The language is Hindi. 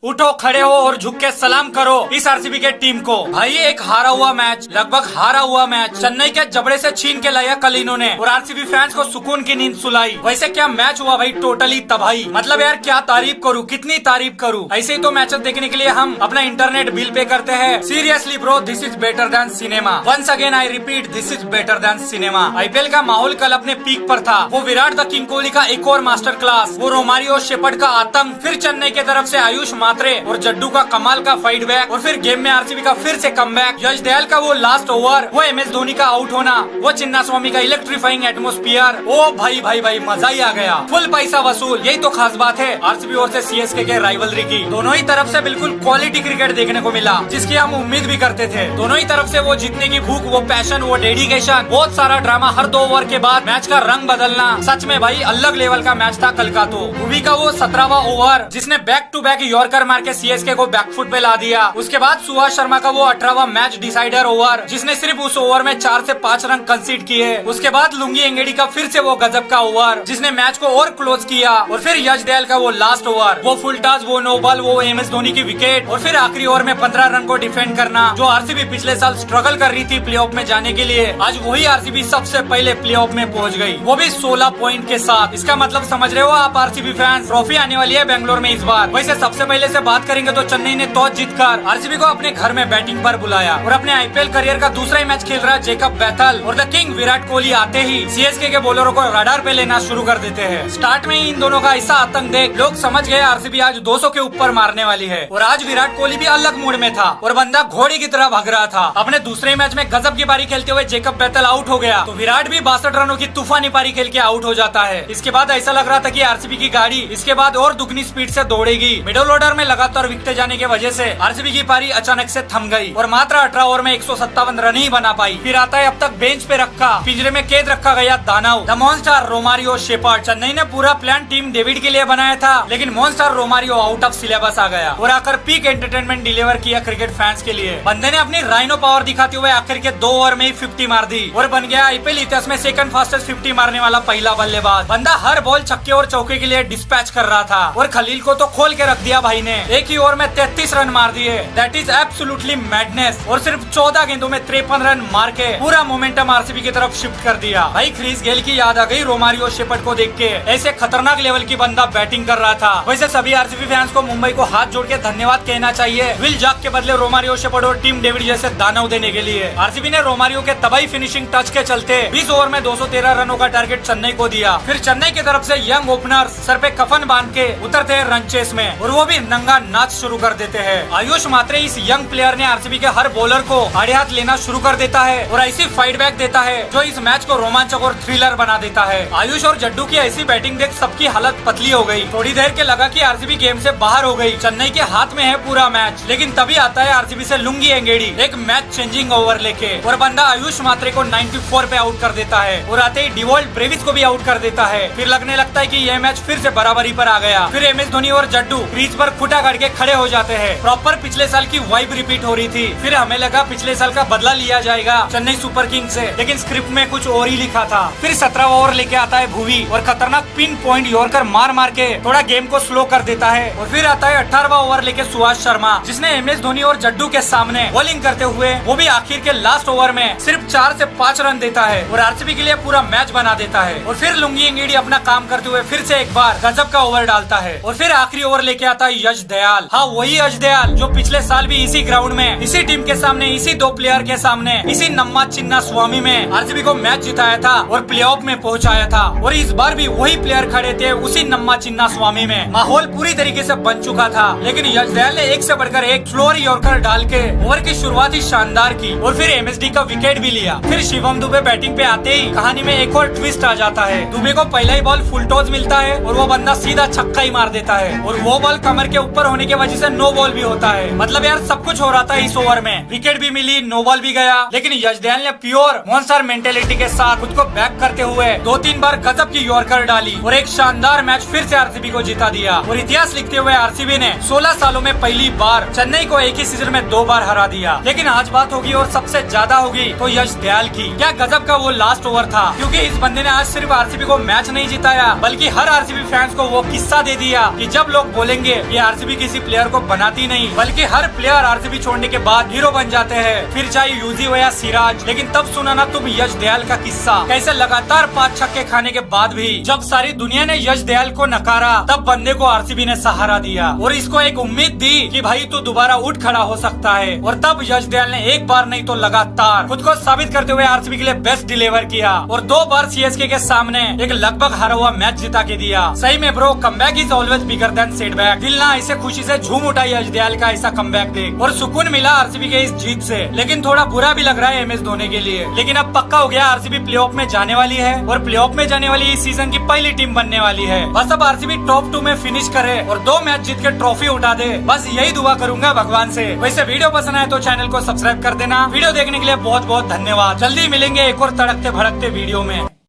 उठो, खड़े हो और झुक के सलाम करो इस आरसीबी के टीम को। भाई एक हारा हुआ मैच, लगभग हारा हुआ मैच चेन्नई के जबड़े से छीन के लाया कल इन्होंने और आरसीबी फैंस को सुकून की नींद सुलाई। वैसे क्या मैच हुआ भाई, टोटली तबाही। मतलब यार क्या तारीफ करूँ, कितनी तारीफ करूँ। ऐसे ही तो मैचेस देखने के लिए हम अपना इंटरनेट बिल पे करते हैं। Seriously bro, this is better than cinema. Once again I repeat, this is better than cinema. IPL का माहौल कल अपने पीक पर था। वो विराट द किंग कोहली का एक और मास्टर क्लास, वो रोमारियो शेपर्ड का आतंक, फिर चेन्नई की तरफ से आयुष मात्रे और जड्डू का कमाल का फाइट बैक, और फिर गेम में आरसीबी का फिर से कमबैक। यश दयाल का वो लास्ट ओवर, वो एमएस धोनी का आउट होना, वो चिन्ना स्वामी का इलेक्ट्रीफाइंग एटमोस्फियर। ओ भाई भाई भाई, मजा ही आ गया। फुल पैसा वसूल, यही तो खास बात है आरसीबी और से सीएसके के राइवलरी की। दोनों ही तरफ से बिल्कुल क्वालिटी क्रिकेट देखने को मिला, जिसकी हम उम्मीद भी करते थे। दोनों ही तरफ से वो जीतने की भूख, वो पैशन, वो डेडिकेशन, बहुत सारा ड्रामा, हर 2 ओवर के बाद मैच का रंग बदलना। सच में भाई अलग लेवल का मैच था कल का। तो भुवी का वो 17वां ओवर, जिसने बैक टू बैक यॉर्कर मार के सीएसके को बैकफुट पे ला दिया। उसके बाद सुभाष शर्मा का वो 18वां मैच डिसाइडर ओवर, जिसने सिर्फ उस ओवर में 4 से 5 रन कंसीड किए। उसके बाद लुंगी एंगेडी का फिर से वो गजब का ओवर, जिसने मैच को और क्लोज किया। और फिर यश दयाल का वो लास्ट ओवर, वो फुल टॉस, वो नो बॉल, वो एमएस धोनी की विकेट, और फिर आखिरी ओवर में 15 रन को डिफेंड करना। जो आरसीबी पिछले साल स्ट्रगल कर रही थी प्लेऑफ में जाने के लिए, आज वही आरसीबी सबसे पहले प्लेऑफ में पहुंच गई, वो भी 16 पॉइंट के साथ। इसका मतलब समझ रहे हो आप आरसीबी फैंस, ट्रॉफी आने वाली है बेंगलोर में इस बार। वैसे सबसे पहले से बात करेंगे तो चेन्नई ने टॉस जीतकर आरसीबी को अपने घर में बैटिंग पर बुलाया और अपने आईपीएल करियर का दूसरा ही मैच खेल रहा है जेकब बैथल, और द किंग विराट कोहली आते ही सीएसके के बॉलरों को रडार पे लेना शुरू कर देते हैं। स्टार्ट में ही इन दोनों का ऐसा आतंक देख लोग समझ गए आरसीबी आज 200 के ऊपर मारने वाली है। और आज विराट कोहली भी अलग मूड में था और बंदा घोड़ी की तरह भाग रहा था। अपने दूसरे मैच में गजब की पारी खेलते हुए जेकब बैथल आउट हो गया तो विराट भी 62 रनों की तूफानी पारी खेल के आउट हो जाता है। इसके बाद ऐसा लग रहा था कि आरसीबी की गाड़ी इसके बाद और दुगनी स्पीड से दौड़ेगी। मिडिल ऑर्डर में लगातार विकेट जाने की वजह से आरसीबी की पारी अचानक से थम गई और मात्र 18 ओवर में 157 रन ही बना पाई। फिर आता है अब तक बेंच पे रखा, पिंजरे में कैद रखा गया दानव, the monster Romario Shepherd. Chennai ने पूरा प्लान टीम डेविड के लिए बनाया था, लेकिन monster Romario out of syllabus आ गया और आकर पीक एंटरटेनमेंट डिलीवर किया क्रिकेट फैंस के लिए। बंदे ने अपनी राइनो पावर दिखाते हुए आखिर के 2 ओवर में ही 50 मार दी और बन गया आईपीएल इतिहास में सेकंड फास्टेस्ट 50 मारने वाला पहला बल्लेबाज। बंदा हर बॉल छक्के और चौके के लिए डिस्पैच कर रहा था और खलील को तो खोल के रख दिया भाई ने। एक ही ओवर में 33 रन मार दिए, दैट इज एब्सोल्युटली मैडनेस। और सिर्फ 14 गेंदों में 53 रन मार के पूरा मोमेंटम आरसीबी की तरफ शिफ्ट कर दिया। भाई क्रिस गेल की याद आ गई रोमारियो शेपर्ड को देख के, ऐसे खतरनाक लेवल की बंदा बैटिंग कर रहा था। वैसे सभी आरसीबी फैंस को मुंबई को हाथ जोड़ के धन्यवाद कहना चाहिए विल जॉक के बदले रोमारियो शेपर्ड और टीम डेविड जैसे दानव देने के लिए। आरसीबी ने रोमारियो के तबाही फिनिशिंग टच के चलते 20 ओवर में 213 रनों का टारगेट चेन्नई को दिया। फिर चेन्नई की तरफ से यंग ओपनर सर पे कफन बांध के उतरते हैं रन चेस में और वो भी नंगा नाच शुरू कर देते हैं। आयुष मात्रे इस यंग प्लेयर ने आरसीबी के हर बॉलर को आड़े हाथ लेना शुरू कर देता है और ऐसी फाइट बैक देता है जो इस मैच को रोमांचक और थ्रिलर बना देता है। आयुष और जड्डू की ऐसी बैटिंग देख सबकी हालत पतली हो गई। थोड़ी देर के लगा कि आरसीबी गेम से बाहर हो गई, चेन्नई के हाथ में है पूरा मैच। लेकिन तभी आता है आरसीबी से लुंगी एंगेडी एक मैच चेंजिंग ओवर लेके और बंदा आयुष मात्रे को 94 पे आउट कर देता है और आते ही डिवॉल्ट ब्रेविस को भी आउट कर देता है। फिर लगने लगता है कि यह मैच फिर से बराबरी पर आ गया। फिर एमएस धोनी और जड्डू क्रीज पर खुटा गाड़ के खड़े हो जाते हैं। प्रॉपर पिछले साल की वाइब रिपीट हो रही थी। फिर हमें लगा पिछले साल का बदला लिया जाएगा चेन्नई सुपर किंग से, लेकिन स्क्रिप्ट में कुछ और ही लिखा था। फिर 17वां ओवर लेके आता है भुवी और खतरनाक पिन पॉइंट यॉर्कर मार मार के थोड़ा गेम को स्लो कर देता है। और फिर आता है 18वां ओवर लेके सुभाष शर्मा, जिसने एमएस धोनी और जड्डू के सामने बॉलिंग करते हुए वो भी आखिर के लास्ट ओवर में सिर्फ 4 से 5 रन देता है और आरसीबी के लिए पूरा मैच बना देता है। और फिर लुंगी एंगेडी अपना काम करते हुए फिर से एक बार गजब का ओवर डालता है और फिर आखिरी ओवर लेके आता है यश दयाल। हाँ, वही यश दयाल जो पिछले साल भी इसी ग्राउंड में, इसी टीम के सामने, इसी 2 प्लेयर के सामने, इसी नम्मा चिन्ना स्वामी में आरसीबी को मैच जिताया था और प्लेऑफ में पहुंचाया था। और इस बार भी वही प्लेयर खड़े थे उसी नम्मा चिन्ना स्वामी में। माहौल पूरी तरीके से बन चुका था, लेकिन यश दयाल ने एक से बढ़कर एक फ्लोर यॉर्कर डाल के ओवर की शुरुआत ही शानदार की और फिर एमएसडी का विकेट भी लिया। फिर शिवम दुबे बैटिंग पे आते ही कहानी में एक और ट्विस्ट आ जाता है। दुबे को पहला ही बॉल फुल टॉस मिलता है और वो बंदा सीधा छक्का ही मार देता है और वो बॉल कमर के ऊपर होने की वजह से नो बॉल भी होता है। मतलब यार सब कुछ हो रहा था इस ओवर में, विकेट भी मिली, नो बॉल भी गया, लेकिन यश दयाल ने प्योर मॉन्स्टर मेंटेलिटी के साथ खुद को बैक करते हुए 2-3 बार गजब की यॉर्कर डाली और एक शानदार मैच फिर से आरसीबी को जिता दिया। और इतिहास लिखते हुए आरसीबी ने 16 सालों में पहली बार चेन्नई को एक ही सीजन में 2 बार हरा दिया। लेकिन आज बात होगी और सबसे ज्यादा होगी तो यश दयाल की। क्या गजब का वो लास्ट ओवर था, क्योंकि इस बंदे ने आज सिर्फ आरसीबी को मैच नहीं जिताया बल्कि हर आरसीबी फैंस को वो किस्सा दे दिया कि जब लोग बोलेंगे कि आरसीबी किसी प्लेयर को बनाती नहीं, बल्कि हर प्लेयर आरसीबी छोड़ने के बाद हीरो बन जाते हैं, फिर चाहे यूजी हो या सिराज। लेकिन तब सुना ना तुम यश दयाल का किस्सा, कैसे लगातार 5 छक्के खाने के बाद भी जब सारी दुनिया ने यश दयाल को नकारा, तब बंदे को आरसीबी ने सहारा दिया और इसको एक उम्मीद दी कि भाई तू दोबारा उठ खड़ा हो सकता है। और तब यश दयाल ने एक बार नहीं तो लगातार खुद को साबित करते हुए आरसीबी के लिए बेस्ट डिलीवर किया और 2 बार सीएसके के सामने एक लगभग हारा हुआ मैच जिता के दिया। सही में bro, comeback is always bigger than setback. दिल ना ऐसे खुशी से झूम उठा यश दयाल का ऐसा कमबैक देख, और सुकून मिला आरसीबी के इस जीत से। लेकिन थोड़ा बुरा भी लग रहा है एमएस धोनी के लिए। लेकिन अब पक्का हो गया आरसीबी प्लेऑफ में जाने वाली है और प्लेऑफ में जाने वाली इस सीजन की पहली टीम बनने वाली है। बस अब आरसीबी टॉप 2 में फिनिश करे और 2 मैच जीत के ट्रॉफी उठा दे, बस यही दुआ करूंगा भगवान से। वैसे वीडियो पसंद आए तो चैनल को सब्सक्राइब कर देना। वीडियो देखने के लिए बहुत बहुत धन्यवाद। जल्दी मिलेंगे एक और तड़कते भड़कते वीडियो में।